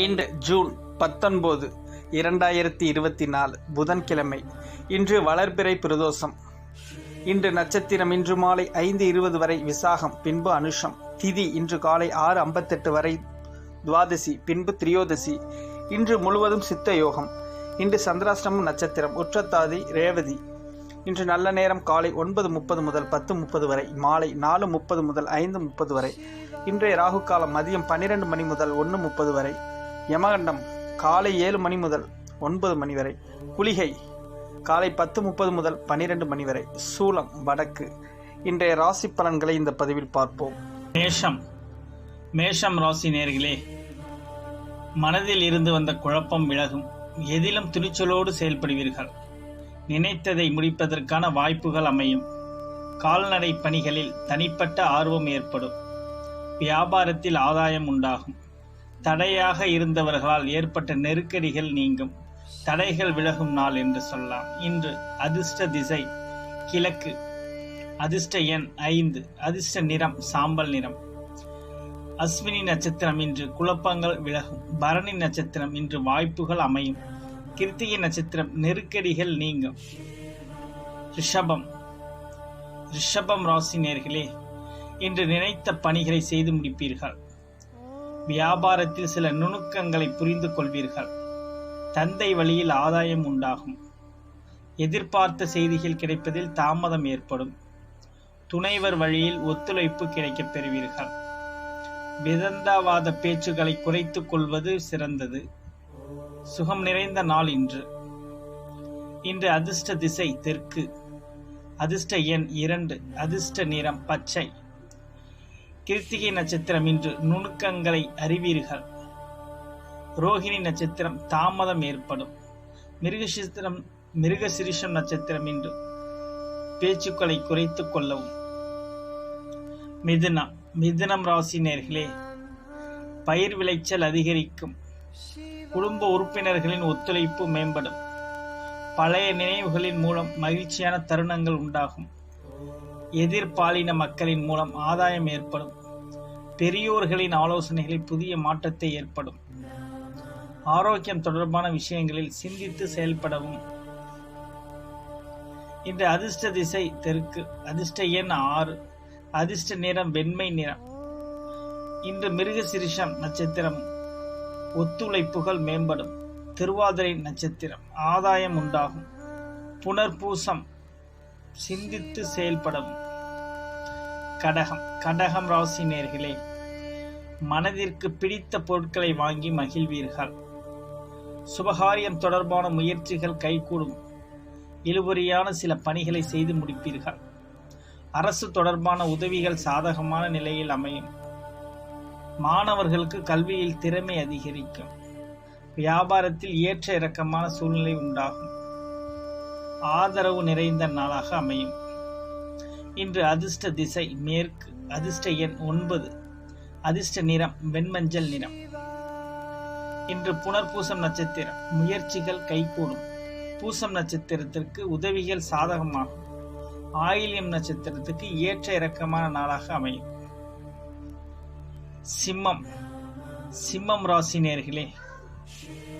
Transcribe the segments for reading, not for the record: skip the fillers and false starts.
இன்று ஜூன் 19, 2024 புதன்கிழமை. இன்று வளர்பிறை பிரதோஷம். இன்று நட்சத்திரம் இன்று மாலை 5:20 வரை விசாகம், பின்பு அனுஷம். திதி இன்று காலை 6:58 வரை துவாதசி, பின்பு திரியோதசி. இன்று முழுவதும் சித்த யோகம். இன்று சந்திராஷ்டமம் நட்சத்திரம் உற்றத்தாதி ரேவதி. இன்று நல்ல நேரம் காலை 9:30 முதல் 10:30 வரை, மாலை 4:30 முதல் 5:30 வரை. இன்றைய ராகு காலம் மதியம் 12 மணி முதல் 1:30 வரை. யமகண்டம் காலை 7 மணி முதல் 9 மணி வரை. குளிகை காலை 10:30 முதல் 12 மணி வரை. சூலம் வடக்கு. இன்றைய ராசி பலன்களை இந்த பதிவில் பார்ப்போம். மேஷம் ராசி நேயர்களே, மனதில் இருந்து வந்த குழப்பம் விலகும். எதிலும் துணிச்சலோடு செயல்படுவீர்கள். நினைத்ததை முடிப்பதற்கான வாய்ப்புகள் அமையும். கால்நடை பணிகளில் தனிப்பட்ட ஆர்வம் ஏற்படும். வியாபாரத்தில் ஆதாயம் உண்டாகும். தடையாக இருந்தவர்களால் ஏற்பட்ட நெருக்கடிகள் நீங்கும். தடைகள் விலகும் நாள் என்று சொல்லலாம். இன்று அதிர்ஷ்ட திசை கிழக்கு. அதிர்ஷ்ட எண் 5. அதிர்ஷ்ட நிறம் சாம்பல் நிறம். அஸ்வினி நட்சத்திரம் இன்று குழப்பங்கள் விலகும். பரணி நட்சத்திரம் இன்று வாய்ப்புகள் அமையும். கிருத்திகை நட்சத்திரம் நெருக்கடிகள் நீங்கும். ரிஷபம் ராசி நேயர்களே, இன்று நினைத்த பணிகளை செய்து முடிப்பீர்கள். வியாபாரத்தில் சில நுணுக்கங்களை புரிந்து கொள்வீர்கள். தந்தை வழியில் ஆதாயம் உண்டாகும். எதிர்பார்த்த செய்திகள் கிடைப்பதில் தாமதம் ஏற்படும். துணைவர் வழியில் ஒத்துழைப்பு கிடைக்கப் பெறுவீர்கள். விதண்டாவாத பேச்சுக்களை குறைத்துக் கொள்வது சிறந்தது. சுகம் நிறைந்த நாள் இன்று. இன்று அதிர்ஷ்ட திசை தெற்கு. அதிர்ஷ்ட எண் 2. அதிர்ஷ்ட நிறம் பச்சை. கிருத்திகை நட்சத்திரம் இன்று நுணுக்கங்களை அறிவீர்கள். ரோஹிணி நட்சத்திரம் தாமதம் ஏற்படும். மிருகசிரிஷம் நட்சத்திரம் இன்று பேச்சுக்களை குறைத்துக் கொள்ளவும். மிதுனம் ராசி நேயர்களே, பயிர் விளைச்சல் அதிகரிக்கும். குடும்ப உறுப்பினர்களின் ஒத்துழைப்பு மேம்படும். பழைய நினைவுகளின் மூலம் மகிழ்ச்சியான தருணங்கள் உண்டாகும். எதிர்பாலின மக்களின் மூலம் ஆதாயம் ஏற்படும். பெரியோர்களின் ஆலோசனைகளில் புதிய மாற்றத்தை ஏற்படும். ஆரோக்கியம் தொடர்பான விஷயங்களில் சிந்தித்து செயல்படவும். இன்று அதிர்ஷ்ட திசை தெற்கு. அதிர்ஷ்ட எண் 6. அதிர்ஷ்ட நிறம் வெண்மை நிறம். இன்று மிருகசிரிஷம் நட்சத்திரம் ஒத்துழைப்புகள் மேம்படும். திருவாதிரை நட்சத்திரம் ஆதாயம் உண்டாகும். புனர்பூசம் சிந்தித்து செயல்படவும். கடகம் ராசி நேயர்களே, மனதிற்கு பிடித்த பொருட்களை வாங்கி மகிழ்வீர்கள். சுபகாரியம் தொடர்பான முயற்சிகள் கைகூடும். இழுபறியான சில பணிகளை செய்து முடிப்பீர்கள். அரசு தொடர்பான உதவிகள் சாதகமான நிலையில் அமையும். மாணவர்களுக்கு கல்வியில் திறமை அதிகரிக்கும். வியாபாரத்தில் ஏற்ற இறக்கமான சூழ்நிலை உண்டாகும். ஆதரவு நிறைந்த நாளாக அமையும். இன்று அதிர்ஷ்ட திசை மேற்கு. அதிர்ஷ்ட எண் 9. அதிர்ஷ்ட நிறம் வெண்மஞ்சள் நிறம். இன்று புனர்பூசம் நட்சத்திரம் முயற்சிகள் கைகூடும். பூசம் நட்சத்திரத்திற்கு உதவிகள் சாதகமாகும். ஆயில்யம் நட்சத்திரத்துக்கு ஏற்ற இறக்கமான நாளாக அமையும். சிம்மம் ராசி நேயர்களே,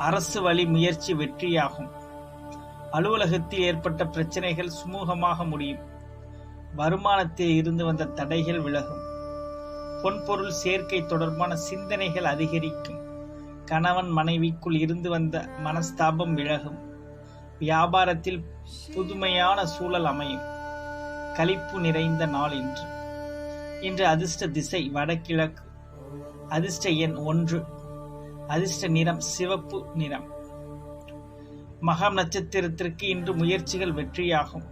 அரசு வழி முயற்சி வெற்றியாகும். அலுவலகத்தில் ஏற்பட்ட பிரச்சனைகள் சுமூகமாக முடியும். வருமானத்தில் இருந்து வந்த தடைகள் விலகும். பொன்பொருள் சேர்க்கை தொடர்பான சிந்தனைகள் அதிகரிக்கும். கணவன் மனைவிக்குள் இருந்து வந்த மனஸ்தாபம் விலகும். வியாபாரத்தில் புதுமையான சூழல் அமையும். களிப்பு நிறைந்த நாள் இன்று. இன்று அதிர்ஷ்ட திசை வடகிழக்கு. அதிர்ஷ்ட எண் 1. அதிர்ஷ்ட நிறம் சிவப்பு நிறம். மகம் நட்சத்திரத்திற்கு இன்று முயற்சிகள் வெற்றியாகும்.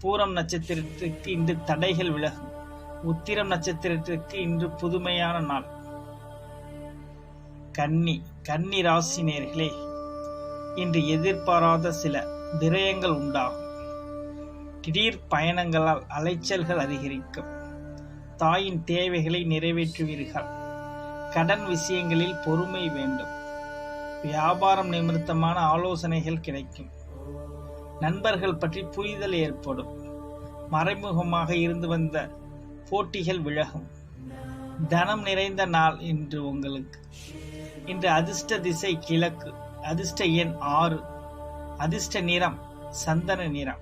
பூரம் நட்சத்திரத்திற்கு இன்று தடைகள் விலகும். உத்திரம் நட்சத்திரத்திற்கு இன்று புதுமையான நாள். கன்னி ராசி நேயர்களே, இன்று எதிர்பாராத சில விரயங்கள் உண்டாகும். திடீர் பயணங்களால் அலைச்சல்கள் அதிகரிக்கும். தாயின் தேவைகளை நிறைவேற்றுவீர்கள். கடன் விஷயங்களில் பொறுமை வேண்டும். வியாபாரம் நிமித்தமான ஆலோசனைகள் கிடைக்கும். நண்பர்கள் பற்றி புரிதல் ஏற்படும். மறைமுகமாக இருந்து வந்த போட்டிகள் விலகும். தனம் நிறைந்த நாள் இன்று உங்களுக்கு. இன்று அதிர்ஷ்ட திசை கிழக்கு, அதிர்ஷ்ட எண் 6, அதிர்ஷ்ட நிறம் சந்தன நிறம்.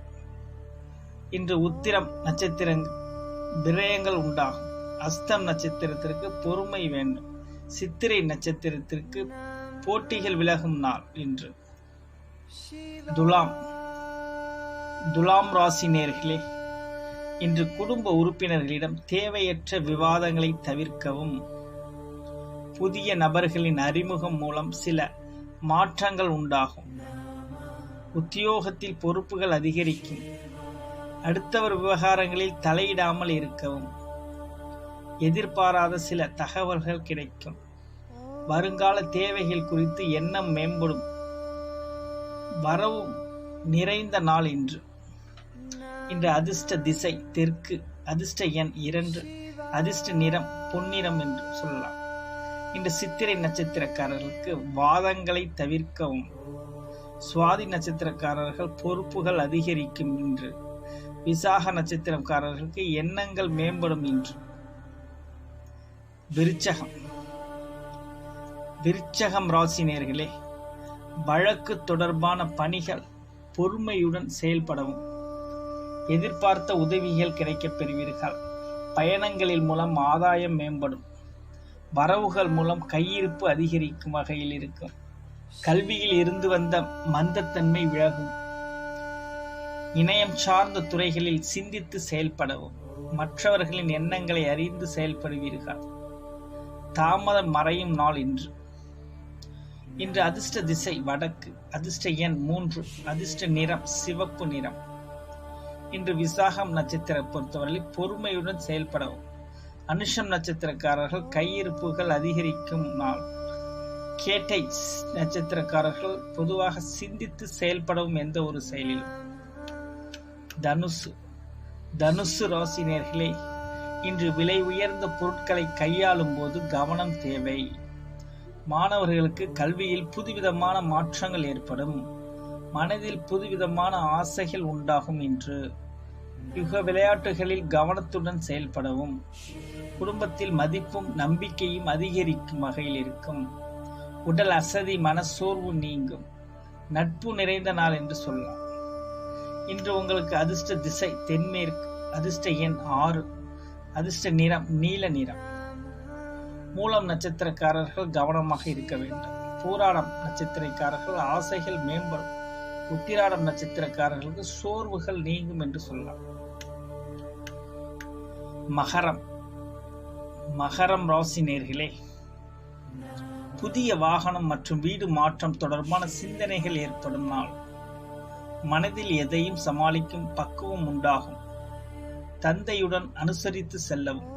இன்று உத்திரம் நட்சத்திர விரயங்கள் உண்டாகும். அஸ்தம் நட்சத்திரத்திற்கு பொறுமை வேண்டும். சித்திரை நட்சத்திரத்திற்கு போட்டிகள் விலகும் நாள் இன்று. துலாம் ராசி நேயர்களே, இன்று குடும்ப உறுப்பினர்களிடம் தேவையற்ற விவாதங்களை தவிர்க்கவும். புதிய நபர்களின் அறிமுகம் மூலம் சில மாற்றங்கள் உண்டாகும். உத்தியோகத்தில் பொறுப்புகள் அதிகரிக்கும். அடுத்தவர் விவகாரங்களில் தலையிடாமல் இருக்கவும். எதிர்பாராத சில தகவல்கள் கிடைக்கும். வருங்கால தேவைகள் குறித்து எண்ணம் மேம்படும். வரவு நிறைந்த நாள் இன்று. இன்று அதிர்ஷ்ட திசை தெற்கு, அதிர்ஷ்ட எண் 2, அதிர்ஷ்ட நிறம் பொன்னிறம் என்று சொல்லலாம். இன்று சித்திரை நட்சத்திரக்காரர்களுக்கு வாதங்களை தவிர்க்கவும். சுவாதி நட்சத்திரக்காரர்கள் பொறுப்புகள் அதிகரிக்கும் இன்று. விசாக நட்சத்திரக்காரர்களுக்கு எண்ணங்கள் மேம்படும் இன்று. விருச்சகம் ராசி நேயர்களே, வழக்கு தொடர்பான பணிகள் பொறுமையுடன் செயல்படவும். எதிர்பார்த்த உதவிகள் கிடைக்கப் பெறுவீர்கள். பயணங்களின் மூலம் ஆதாயம் மேம்படும். வரவுகள் மூலம் கையிருப்பு அதிகரிக்கும் வகையில் இருக்கும். கல்வியில் இருந்து வந்த மந்தத்தன்மை விலகும். இணையம் சார்ந்த துறைகளில் சிந்தித்து செயல்படவும். மற்றவர்களின் எண்ணங்களை அறிந்து செயல்படுவீர்கள். தாமதம் மறையும் நாள் இன்று. இன்று அதிர்ஷ்ட திசை வடக்கு, அதிர்ஷ்ட எண் 3, அதிர்ஷ்ட நிறம் சிவப்பு நிறம். இன்று விசாகம் நட்சத்திரம் பொறுத்தவரையில் பொறுமையுடன் செயல்படவும். அனுஷம் நட்சத்திரக்காரர்கள் கையிருப்புகள் அதிகரிக்கும் நாள். கேட்டை நட்சத்திரக்காரர்கள் பொதுவாக சிந்தித்து செயல்படவும் எந்த ஒரு செயலிலும். தனுசு ராசி நேயர்களே, இன்று விலை உயர்ந்த பொருட்களை கையாளும் போது கவனம் தேவை. மாணவர்களுக்கு கல்வியில் புதுவிதமான மாற்றங்கள் ஏற்படும். மனதில் புதுவிதமான ஆசைகள் உண்டாகும். இன்று யுக விளையாட்டுகளில் கவனத்துடன் செயல்படவும். குடும்பத்தில் மதிப்பும் நம்பிக்கையும் அதிகரிக்கும் வகையில் இருக்கும். உடல் அசதி மனசோர்வு நீங்கும். நட்பு நிறைந்த நாள் என்று சொல்லலாம். இன்று உங்களுக்கு அதிர்ஷ்ட திசை தென்மேற்கு, அதிர்ஷ்ட எண் 6, அதிர்ஷ்ட நிறம் நீல நிறம். மூலம் நட்சத்திரக்காரர்கள் கவனமாக இருக்க வேண்டும். பூராடம் நட்சத்திரக்காரர்கள் ஆசைகள் மேம்படும். உத்திராடம் நட்சத்திரக்காரர்களுக்கு சோர்வுகள் நீங்கும் என்று சொல்லலாம். மகரம் ராசி நேயர்களே, புதிய வாகனம் மற்றும் வீடு மாற்றம் தொடர்பான சிந்தனைகள் ஏற்படும் நாள். மனதில் எதையும் சமாளிக்கும் பக்குவம் உண்டாகும். தந்தையுடன் அனுசரித்து செல்லவும்.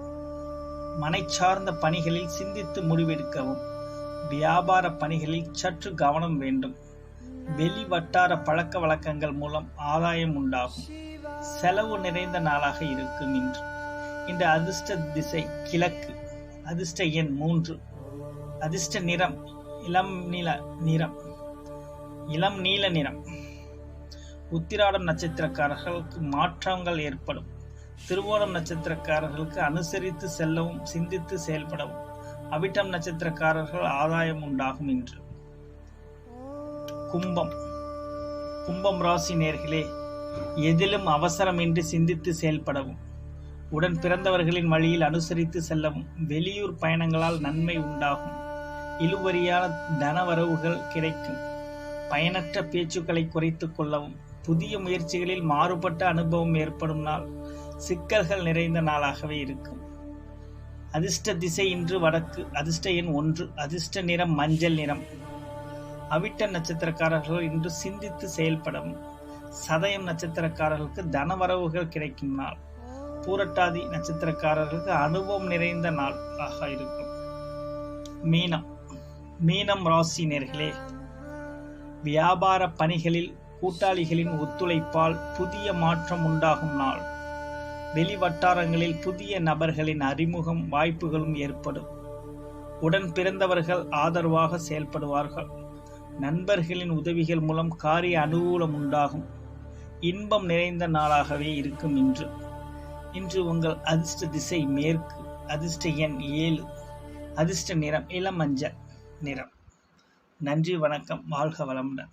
மனை சார்ந்த பணிகளில் சிந்தித்து முடிவெடுக்கவும். வியாபார பணிகளில் சற்று கவனம் வேண்டும். வெளி வட்டார பழக்க வழக்கங்கள் மூலம் ஆதாயம் உண்டாகும். செலவு நிறைந்த நாளாக இருக்கும் இன்று. இன்று அதிர்ஷ்ட திசை கிழக்கு, அதிர்ஷ்ட எண் 3, அதிர்ஷ்ட நிறம் இளம் நீல நிறம். உத்திராடம் நட்சத்திரக்காரர்களுக்கு மாற்றங்கள் ஏற்படும். திருவோணம் நட்சத்திரக்காரர்களுக்கு அனுசரித்து செல்லவும் சிந்தித்து செயல்படவும். அவிட்டம் நட்சத்திரக்காரர்கள் ஆதாயம் உண்டாகும் இன்று. கும்பம் ராசி நேயர்களே, எதிலும் அவசரமின்றி சிந்தித்து செயல்படவும். உடன் பிறந்தவர்களின் வழியில் அனுசரித்து செல்லவும். வெளியூர் பயணங்களால் நன்மை உண்டாகும். இழுபறியான தனவரவுகள் கிடைக்கும். பயனற்ற பேச்சுக்களை குறைத்துக் கொள்ளவும். புதிய முயற்சிகளில் மாறுபட்ட அனுபவம் ஏற்படும் நாள். சிக்கல்கள் நிறைந்த நாளாகவே இருக்கும். அதிர்ஷ்ட திசை இன்று வடக்கு, அதிர்ஷ்ட எண் 1, அதிர்ஷ்ட நிறம் மஞ்சள் நிறம். அவிட்ட நட்சத்திரக்காரர்கள் இன்று சிந்தித்து செயல்படவும். சதயம் நட்சத்திரக்காரர்களுக்கு தனவரவுகள் கிடைக்கும் நாள். பூரட்டாதி நட்சத்திரக்காரர்களுக்கு அனுபவம் நிறைந்த நாள் ஆக இருக்கும். மீனம் ராசி நேயர்களே, வியாபார பணிகளில் கூட்டாளிகளின் ஒத்துழைப்பால் புதிய மாற்றம் உண்டாகும் நாள். வெளி வட்டாரங்களில் புதிய நபர்களின் அறிமுகம் வாய்ப்புகளும் ஏற்படும். உடன் பிறந்தவர்கள் ஆதரவாக செயல்படுவார்கள். நண்பர்களின் உதவிகள் மூலம் காரிய அனுகூலம் உண்டாகும். இன்பம் நிறைந்த நாளாகவே இருக்கும் இன்று உங்கள் அதிர்ஷ்ட திசை மேற்கு, அதிர்ஷ்ட எண் 7, அதிர்ஷ்ட நிறம் இளமஞ்சள் நிறம். நன்றி, வணக்கம், வாழ்க வளமுடன்.